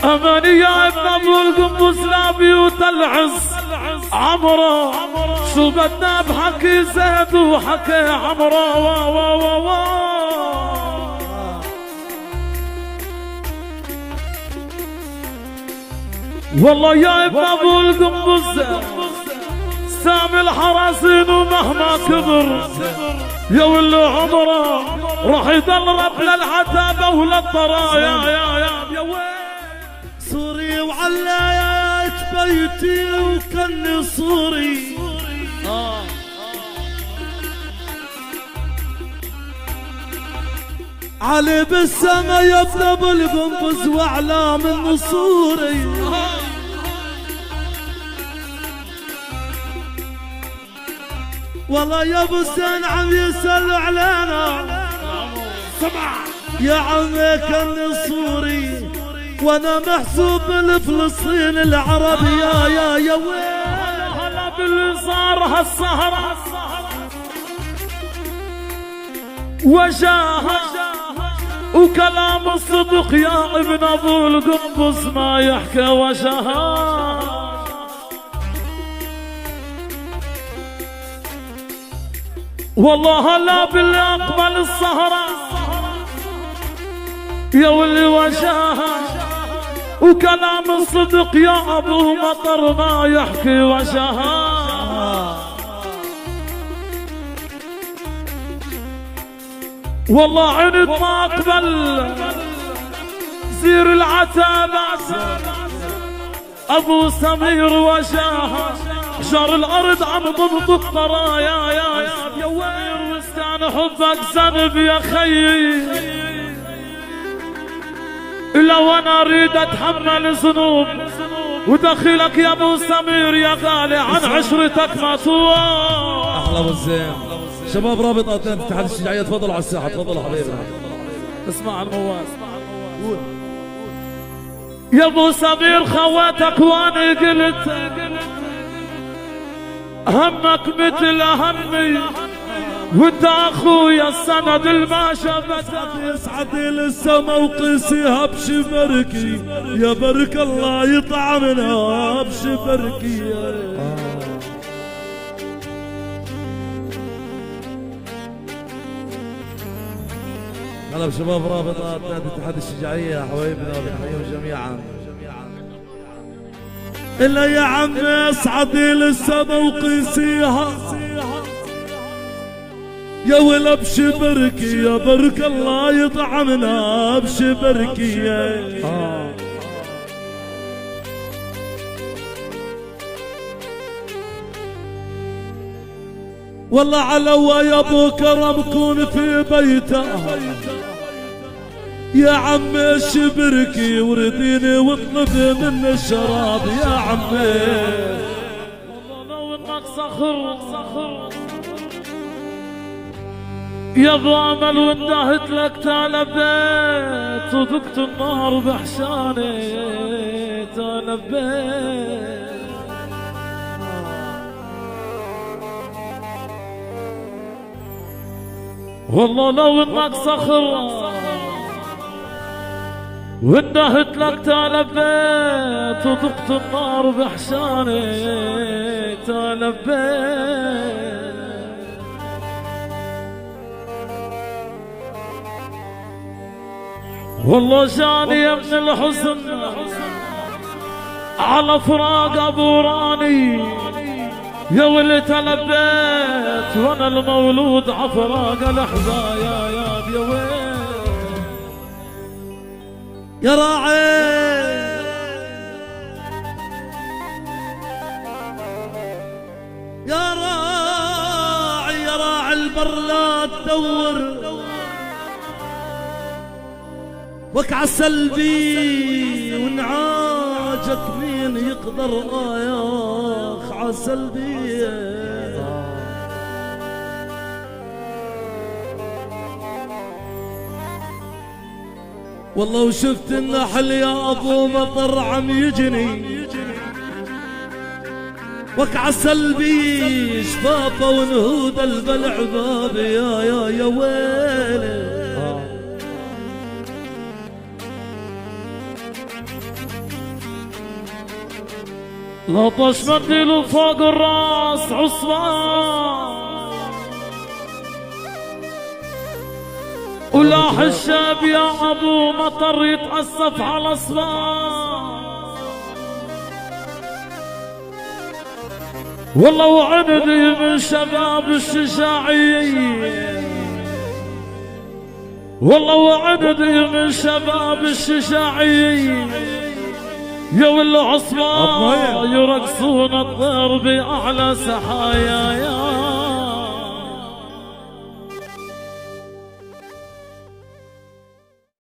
اماني يا ابن ابو القنبس لا بيوت العز عمره، شو بدنا بحكي زيد وحكي عمره. والله يا ابن ابو القنبس سامي الحراسين ومهما كبر يا ولي عمره راح يضرب للعتابه وللطرايا يا وين سوري وعلايات بيتي وكني صوري علي بالسما يبنى بالقنبز واعلام النصوري. والله يا ابو سين عم يسألوا علينا سمع يا عمي كني صوري وانا محسوب بالفلسطين العربي يا وين هلا باللي صار هالسهرة وجاها وكلام الصدق يا ابن ابو القنبس ما يحكى وجاها. والله هلا باللي اقبل السهرة يا واللي وجاها وكلام الصدق يا ابو مطر ما يحكي وجاها. والله عند ما اقبل زير العتابة ابو سمير وجاها حجر الارض عم ضبط الطرايا يا وين وستان حبك ذنب يا خيي لو انا اريد اتحمل ذنوب ودخيلك يا ابو سمير يا غالي عن عشرتك ما سوى. احلى ابو الزين شباب رابطة اتحاد الشجاعية تفضلوا على الساحة تفضلوا حبيبي. اسمع المواس يا ابو سمير خواتك وانا قلت همك مثل همي وانت اخويا السند الما شفتك يسعد للسما وقسيها بشبركي يا برك الله يطعمنا بشبركي. هلا بشباب رابطة نادي اتحاد الشجاعية حبايبنا بنحييهم جميعا. إلا يا عم اصعدي للسما وقيسيها يا ولا بشبركي يا برك الله يطعمنا بشبركي. والله علوا يا ابو كرم كون في بيته يا عمي شبركي ورديني واطلب من الشراب يا عمي. والله لو انك صخر يا ابو امل وندهت لك تعال بيت وذقت النار بحشاني تعال بيت. والله لو انك صخر وندهت لك تعال بيت وذقت النار بحشاني تعال بيت. والله جاني من الحزن على فراق ابو راني يا ولي تلبيت وانا المولود عفراق الحبايا يا وين يا راعي يا راعي يا راعي البر لا تدور وك عسلبي ونعاجك مين يقدر ياخ عسلبي. والله وشفت النحل يا ابو مطر عم يجني وك عسلبي شفافه ونهود البلع بابي يا ويلي. لطش منديل فوق الراس عصفان ولاح الشاب يا ابو مطر يتأسف على صفان والله وعندي من شباب الشجاعيين والله وعندي من شباب الشجاعيين يا والعصفان يرقصون الطير بأعلى سحايا يا